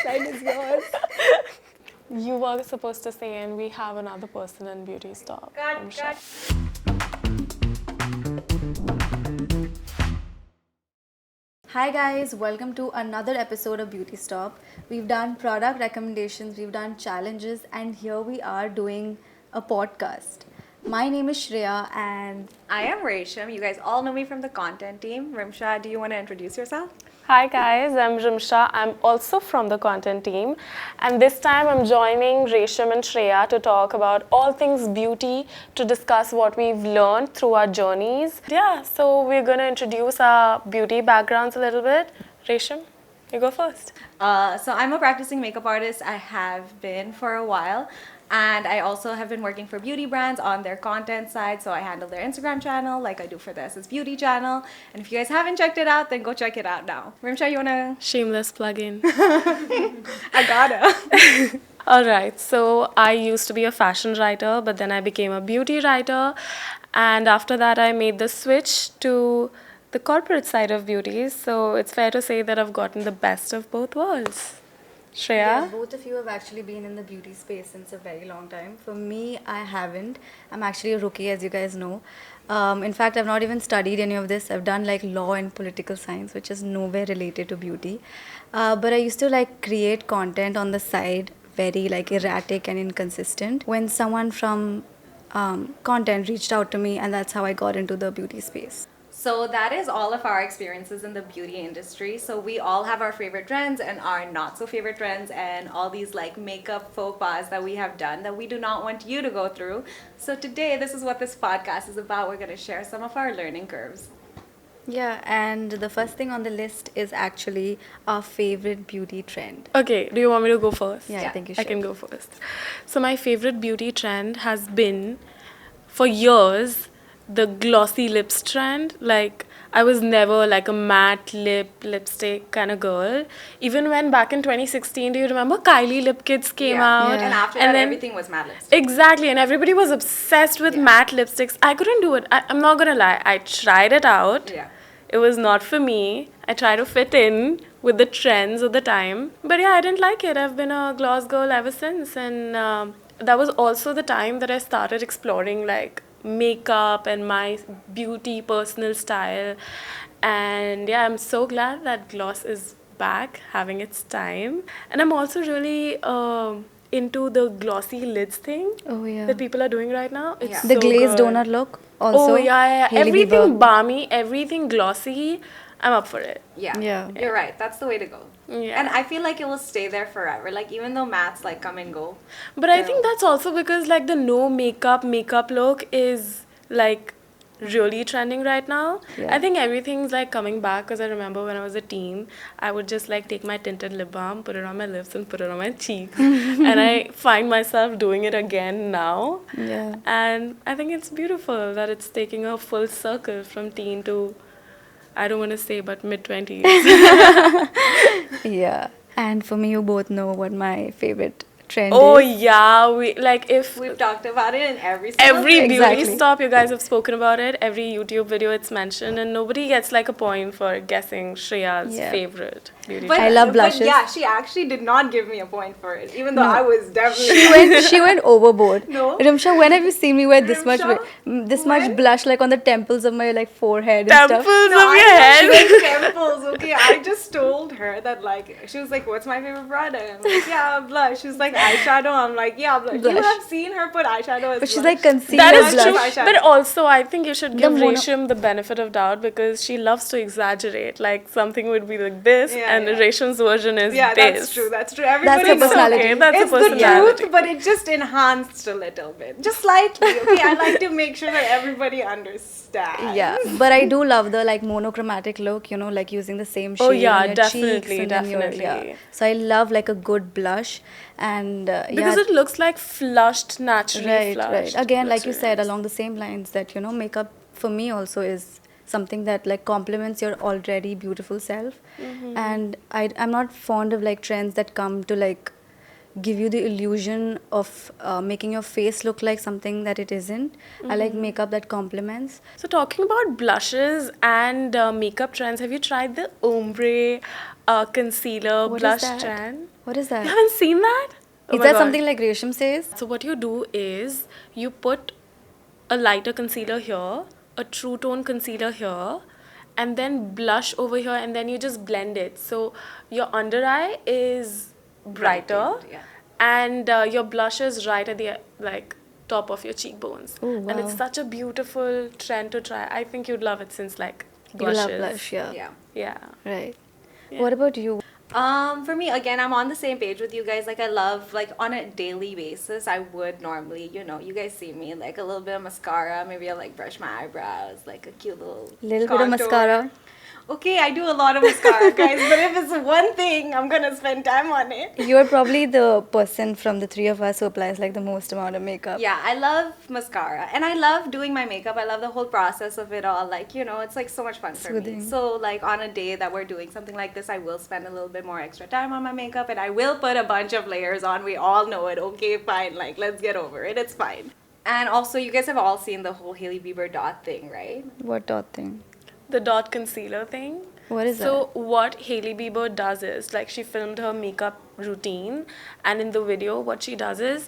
line is yours. You were supposed to say, and we have another person in beauty stop. I'm sure. Hi guys, welcome to another episode of Beauty Stop. We've done product recommendations, we've done challenges, and here we are doing a podcast. My name is Shreya and I am Resham. You guys all know me from the content team. Rimsha, do you want to introduce yourself? Hi guys, I'm Rimsha. I'm also from the content team, and this time I'm joining Resham and Shreya to talk about all things beauty, to discuss what we've learned through our journeys. Yeah, so we're going to introduce our beauty backgrounds a little bit. Resham, you go first. So I'm a practicing makeup artist. I have been for a while. And I also have been working for beauty brands on their content side. So I handle their Instagram channel like I do for the SSBeauty channel. And if you guys haven't checked it out, then go check it out now. Rimsha, you want to? Shameless plug-in. I gotta. All right, so I used to be a fashion writer, but then I became a beauty writer. And after that, I made the switch to the corporate side of beauty. So it's fair to say that I've gotten the best of both worlds. Shreya? both of you have actually been in the beauty space since a very long time. For me, I haven't. I'm actually a rookie, as you guys know. In fact, I've not even studied any of this. I've done like law and political science, which is nowhere related to beauty. But I used to like create content on the side, very like erratic and inconsistent. When someone from content reached out to me, and that's how I got into the beauty space. So that is all of our experiences in the beauty industry. So we all have our favorite trends and our not so favorite trends and all these like makeup faux pas that we have done that we do not want you to go through. So today, this is what this podcast is about. We're going to share some of our learning curves. Yeah, and the first thing on the list is actually our favorite beauty trend. Okay, do you want me to go first? Yeah, I think you should. I can go first. So my favorite beauty trend has been, for years, the glossy lips trend. Like, I was never like a matte lipstick kind of girl. Even when back in 2016, do you remember Kylie Lip Kits came out? And after that, then everything was matte lipstick. Exactly, and everybody was obsessed with matte lipsticks. I couldn't do it. I'm not gonna lie. I tried it out. Yeah. It was not for me. I tried to fit in with the trends of the time. But yeah, I didn't like it. I've been a gloss girl ever since. And that was also the time that I started exploring like makeup and my beauty personal style. And yeah, I'm so glad that gloss is back, having its time. And I'm also really into the glossy lids thing Oh yeah. that people are doing right now. It's Yeah. The so glazed good. donut look also. Oh yeah. Hailey Everything Bieber. balmy, everything glossy. I'm up for it. Yeah. Yeah. You're right. That's the way to go. Yeah. And I feel like it will stay there forever. Like, even though mattes like come and go. But I think that's also because like the no makeup look is like really trending right now. Yeah. I think everything's like coming back, because I remember when I was a teen, I would just like take my tinted lip balm, put it on my lips and put it on my cheeks. And I find myself doing it again now. Yeah. And I think it's beautiful that it's taking a full circle from teen to, I don't want to say, but mid-20s. Yeah. And for me, you both know what my favorite trend Oh is. yeah, we like if We've talked about it in every single every thing. beauty Exactly. stop, you guys have spoken about it. Every YouTube video, it's mentioned, and nobody gets like a point for guessing Shreya's Yeah. favorite beauty. But, trend. I love but blushes. yeah, she actually did not give me a point for it, even though No. I was definitely. She went overboard. No. Rimsha, when have you seen me wear this much Rimsha? this much When? blush like on the temples of my like forehead and Temples stuff? of your I head. like temples, okay? I just told her that, like, she was like, what's my favorite product? I'm like, yeah, blush. She was like, eyeshadow. I'm like, yeah, blush. You Blush. have seen her put eyeshadow as But she's blush. like concealer That blush. is true, Eyeshadow. but also I think you should give mono- Resham the benefit of doubt, because she loves to exaggerate. Like something would be like this, Yeah, and yeah. Resham's version is Yeah, this. that's true. That's true. her Everybody knows. personality. Okay, that's It's a the personality. truth, but it just enhanced a little bit. Just slightly, okay? I like to make sure that everybody understands. Yeah, but I do love the like monochromatic look, you know, like using the same shade Oh, yeah, on your definitely, cheeks and then your, definitely. So I love like a good blush, and Because yeah, it looks like flushed, naturally right, flushed. right. Again, like Looks you really said, nice. along the same lines that you know, makeup for me also is something that like complements your already beautiful self, and I'm not fond of like trends that come to like give you the illusion of making your face look like something that it isn't. I like makeup that complements. So talking about blushes and makeup trends, have you tried the ombre concealer What is blush that? trend? What is that? You haven't seen that? Oh Is my that God. something like Resham says? So what you do is you put a lighter concealer here, a true tone concealer here, and then blush over here, and then you just blend it. So your under eye is brighter, Brightened, yeah. and your blush is right at the like top of your cheekbones. Oh, And it's wow. such a beautiful trend to try. I think you'd love it since like You blushes. love blush, yeah. Yeah. Yeah. Right. Yeah. What about you? For me, again, I'm on the same page with you guys. Like, I love, like, on a daily basis, I would normally, you guys see me, like, a little bit of mascara. Maybe I, like, brush my eyebrows, like, a cute little Little bit of contour. mascara. Okay, I do a lot of mascara, guys, but if it's one thing, I'm gonna spend time on it. You're probably the person from the three of us who applies like the most amount of makeup. Yeah, I love mascara, and I love doing my makeup. I love the whole process of it all. Like, it's like so much fun for me. Soothing. So, like, on a day that we're doing something like this, I will spend a little bit more extra time on my makeup, and I will put a bunch of layers on. We all know it. Okay, fine. Like, let's get over it. It's fine. And also, you guys have all seen the whole Hailey Bieber dot thing, right? What dot thing? The dot concealer thing. What is So what Hailey Bieber does is, like, she filmed her makeup routine, and in the video what she does is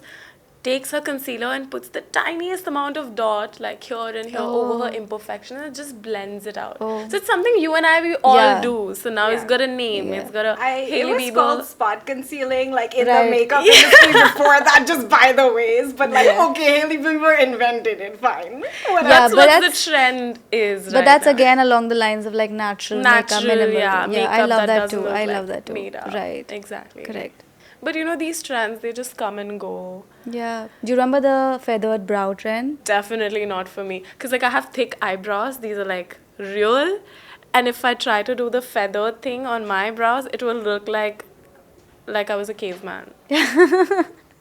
takes her concealer and puts the tiniest amount of dot, like here and here, over her imperfection, and it just blends it out. Oh. So it's something you and I, we all Yeah. do. So now it's Yeah. got a name. Yeah. It's got a It Hailey was Bieber. called spot concealing, like in Right. the makeup industry before that, just by the ways. But like, Yeah. okay, Hailey Bieber invented it. Fine. Whatever. Yeah, That's but what that's- the trend is. But right that's now. again along the lines of like natural makeup, Natural, minimal. yeah, I makeup love that doesn't too. look I like love that too. made up. Right. Exactly. Correct. But these trends, they just come and go. Yeah. Do you remember the feathered brow trend? Definitely not for me. Because, like, I have thick eyebrows. These are, like, real. And if I try to do the feathered thing on my brows, it will look like I was a caveman.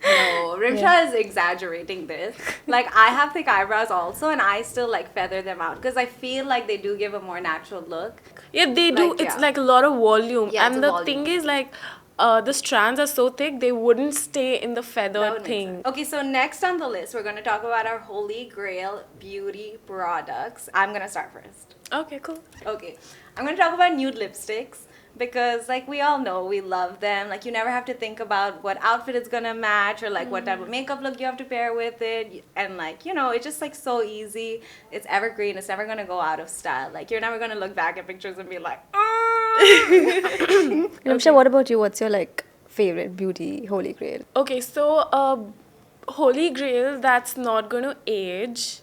No, Rimsha is exaggerating this. Like, I have thick eyebrows also, and I still like feather them out because I feel like they do give a more natural look. Yeah, they do. Like, It's, yeah. like, a lot of volume. Yeah, it's and a the volume. thing is, like, the strands are so thick, they wouldn't stay in the That feathered would make thing. sense. Okay, so next on the list, we're going to talk about our holy grail beauty products. I'm going to start first. Okay, cool. Okay, I'm going to talk about nude lipsticks because, like, we all know we love them. Like, you never have to think about what outfit it's going to match or, like, what type of makeup look you have to pair with it. And, like, it's just, like, so easy. It's evergreen. It's never going to go out of style. Like, you're never going to look back at pictures and be like, Rimsha, what about you? What's your like favorite beauty holy grail? Okay, so holy grail that's not going to age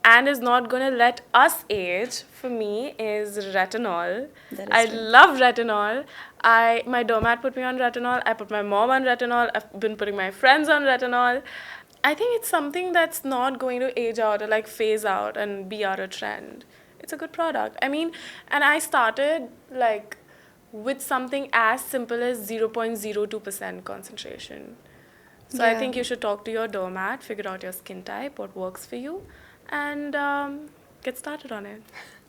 and is not going to let us age for me is retinol. That is I true. love retinol. My doormat put me on retinol. I put my mom on retinol. I've been putting my friends on retinol. I think it's something that's not going to age out or like phase out and be out of trend. It's a good product. I mean, and I started like with something as simple as 0.02% concentration. So I Yeah. think you should talk to your doormat, figure out your skin type, what works for you, and get started on it.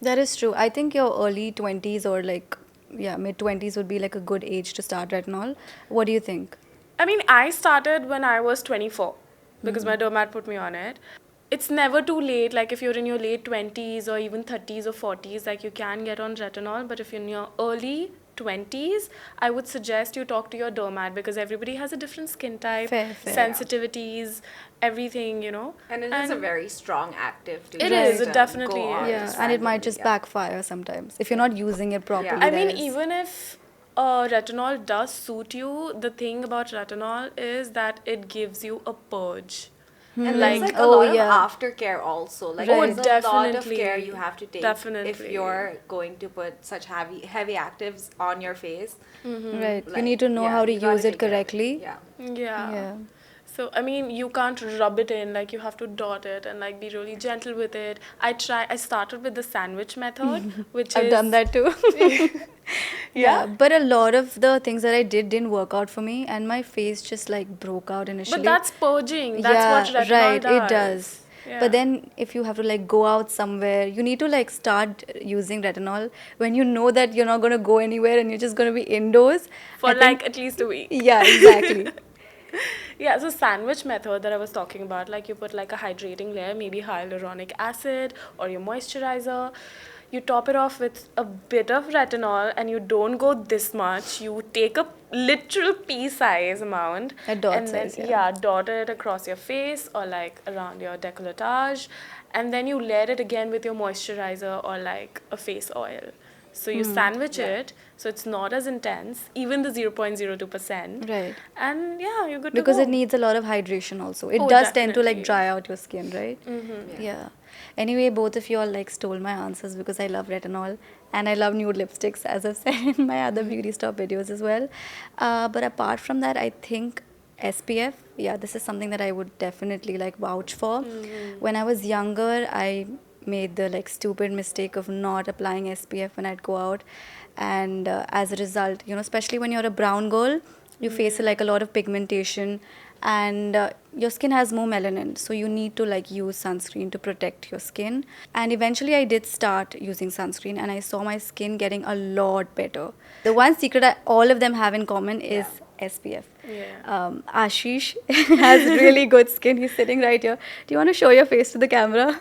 That is true. I think your early 20s or like, yeah, mid 20s would be like a good age to start retinol. What do you think? I mean, I started when I was 24 because my doormat put me on it. It's never too late. Like if you're in your late 20s or even 30s or 40s, like you can get on retinol. But if you're in your early 20s, I would suggest you talk to your doormat because everybody has a different skin type, Fair, fair. sensitivities, everything, And it is a very strong active too. It just is, it to definitely go on is. Yeah, just and it might randomly, just yeah. backfire sometimes if you're not using it properly. Yeah. I mean, there is- even if retinol does suit you, the thing about retinol is that it gives you a purge. And Like- there's like a Oh, lot of yeah. aftercare also. Like Right. there's a lot of Definitely. care you have to take if Definitely. you're going to put such heavy actives on your face. Right. You Like, need to know yeah, how to you gotta use it take care of correctly. Yeah. Yeah. Yeah. So, I mean, you can't rub it in, like, you have to dot it and, like, be really gentle with it. I started with the sandwich method, which I've is... done that too. Yeah? But a lot of the things that I didn't work out for me, and my face just like broke out initially. But that's purging. That's what retinol right, does. it does. Yeah. But then if you have to like go out somewhere, you need to like start using retinol when you know that you're not going to go anywhere and you're just going to be indoors. For, I think- at least a week. Yeah, exactly. Yeah, so sandwich method that I was talking about, like you put like a hydrating layer, maybe hyaluronic acid or your moisturizer. You top it off with a bit of retinol and you don't go this much. You take a literal pea size amount A dot and then size, yeah. dot it across your face or like around your décolletage, and then you layer it again with your moisturizer or like a face oil. So you sandwich it, so it's not as intense, even the 0.02%. Right. And yeah, you're good Because to it go. needs a lot of hydration also. It Oh, does tend to like definitely. dry out your skin, right? Yeah. Anyway, both of you all like stole my answers because I love retinol and I love nude lipsticks, as I've said in my other beauty stop videos as well. But apart from that, I think SPF, yeah, this is something that I would definitely like vouch for. When I was younger, I made the like stupid mistake of not applying SPF when I'd go out, and as a result, you know, especially when you're a brown girl, you face like a lot of pigmentation, and your skin has more melanin, so you need to like use sunscreen to protect your skin. And eventually I did start using sunscreen and I saw my skin getting a lot better. The one secret all of them have in common is SPF. Yeah. Ashish has really good skin. He's sitting right here. Do you want to show your face to the camera?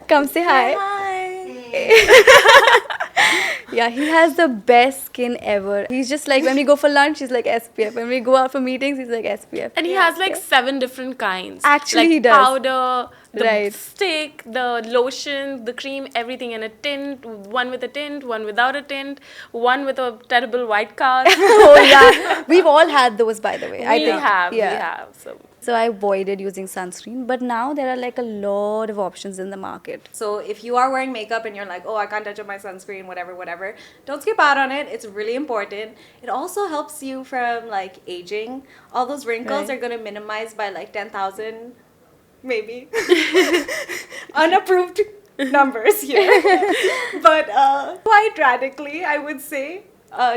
Come say hi. Yeah, he has the best skin ever. He's just like, when we go for lunch, he's like SPF. When we go out for meetings, he's like SPF. And he has like 7 different kinds. Actually, like he does. Powder, the Right. stick, the lotion, the cream, everything in a tint. One with a tint, one without a tint, one with a terrible white cast. Oh yeah, we've all had those, by the way. I we think. have, Yeah. we have. So I avoided using sunscreen, but now there are like a lot of options in the market. So if you are wearing makeup and you're like, oh, I can't touch up my sunscreen, whatever, don't skip out on it. It's really important. It also helps you from like aging. All those wrinkles Right. are gonna minimize by like 10,000, maybe. Unapproved numbers here. But quite radically, I would say,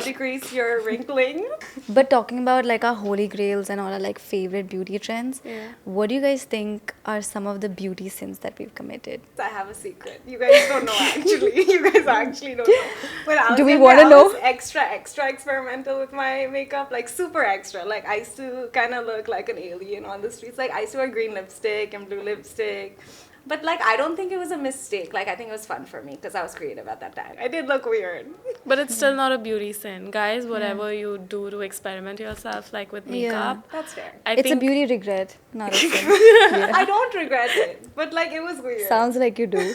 decrease your wrinkling. But talking about like our holy grails and all our like favorite beauty trends, Yeah. what do you guys think are some of the beauty sins that we've committed? I have a secret. You guys don't know actually. You guys actually don't know. When I was Do we younger, wanna I know? was extra experimental with my makeup, like super extra. Like I used to kind of look like an alien on the streets. Like I used to wear green lipstick and blue lipstick. But like I don't think it was a mistake. Like I think it was fun for me because I was creative at that time. I did look weird. But it's still not a beauty sin. Guys, whatever you do to experiment yourself, like with makeup, That's fair. I It's a think beauty regret, not a sin. I don't regret it, but like it was weird. Sounds like you do.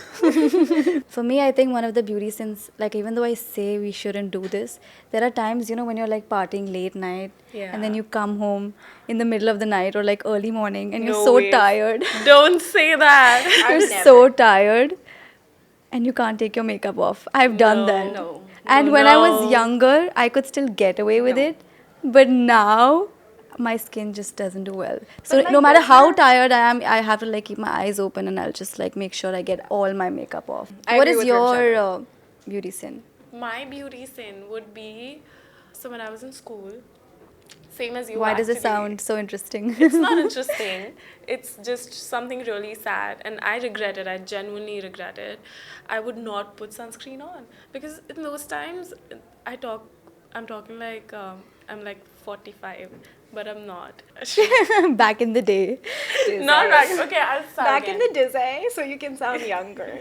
For me, I think one of the beauty sins, like even though I say we shouldn't do this, there are times, you know, when you're like partying late night and then Yeah. you come home in the middle of the night or like early morning and you're No so way. tired. Don't say that. I've You're never. so tired and you can't take your makeup off. I've done that. No. And when I was No. younger, I could still get away with No. it. But now, my skin just doesn't do well. So like, no matter those how are- tired I am, I have to like keep my eyes open and I'll just like make sure I get all my makeup off. I What agree is with your Ramshada. beauty sin? My beauty sin would be, so when I was in school, same as you. Why does it actually. sound so interesting? It's not interesting. It's just something really sad, and I regret it. I genuinely regret it. I would not put sunscreen on because in those times, I'm talking like I'm like 45, but I'm not. Back in the day. Not back. Okay, I'll start Back again. in the Disney, so you can sound younger.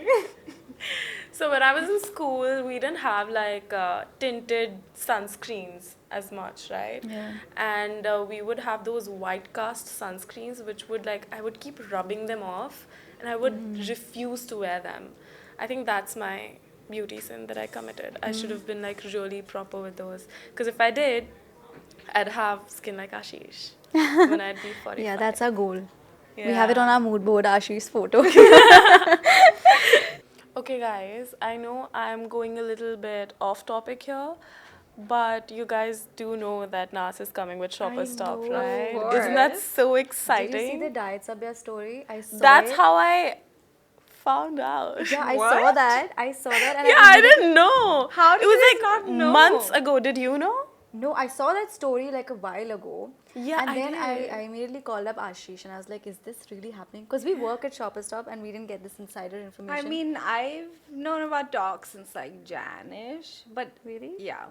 So when I was in school, we didn't have like tinted sunscreens as much, right? Yeah. And we would have those white cast sunscreens, which would like I would keep rubbing them off, and I would refuse to wear them. I think that's my beauty sin that I committed. I should have been like really proper with those, because if I did, I'd have skin like Ashish when I'd be 45. Yeah, that's our goal. We have it Yeah. on our mood board, Ashish's photo. Okay, guys, I know I'm going a little bit off topic here, but you guys do know that Nas is coming with Shopper Stop, know. right? Of Isn't that course. so Did exciting? you see the Diet Sabya story? I saw That's it. how I found out. Yeah, I What? saw that. I saw that. And Yeah, I immediately- didn't know. How did it was you like not know? months ago. Did you know? No, I saw that story like a while ago. Yeah, and I then did. I immediately called up Ashish and I was like, is this really happening? Because we work at Shopper Stop and we didn't get this insider I information. mean, I've known about dogs since like Janish, but Really? yeah.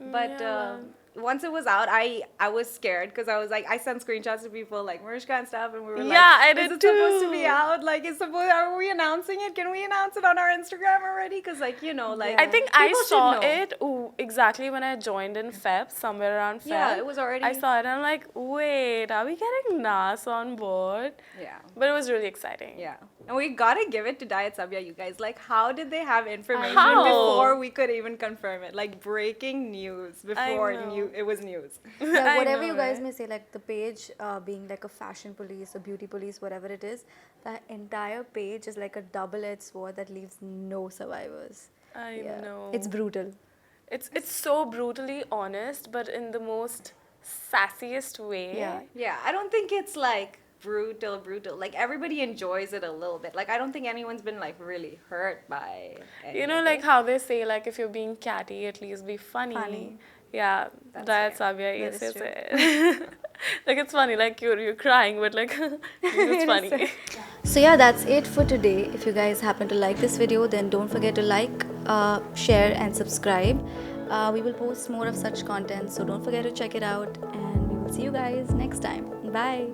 But once it was out, I was scared because I was like, I sent screenshots to people like Mariska and stuff, and we were like, Yeah, I is did it supposed to be too. out? Like, are we announcing it? Can we announce it on our Instagram already? Because like, you know, like, I think I people should saw know. it exactly when I joined in Feb, somewhere around Feb. Yeah, it was already. I saw it and I'm like, wait, are we getting NAS on board? Yeah. But it was really exciting. Yeah. And we gotta give it to Diet Sabya, you guys. Like, how did they have information How? before we could even confirm it? Like, breaking news before know. it was news. Yeah, I whatever know, you guys right? may say, like the page being like a fashion police or beauty police, whatever it is, the entire page is like a double-edged sword that leaves no survivors. I know. It's brutal. It's so brutally honest, but in the most sassiest way. Yeah. Yeah, I don't think it's like brutal. Like, everybody enjoys it a little bit. Like, I don't think anyone's been like really hurt by any You know, of like it. how they say, like, if you're being catty, at least be funny. Funny. Yeah, That's that's fair. Sabia, yes, That is yes, yes. Like, it's funny, like, you're crying, but, like, it's funny. So yeah, that's it for today. If you guys happen to like this video, then don't forget to like, share and subscribe. We will post more of such content, so don't forget to check it out, and we will see you guys next time. Bye.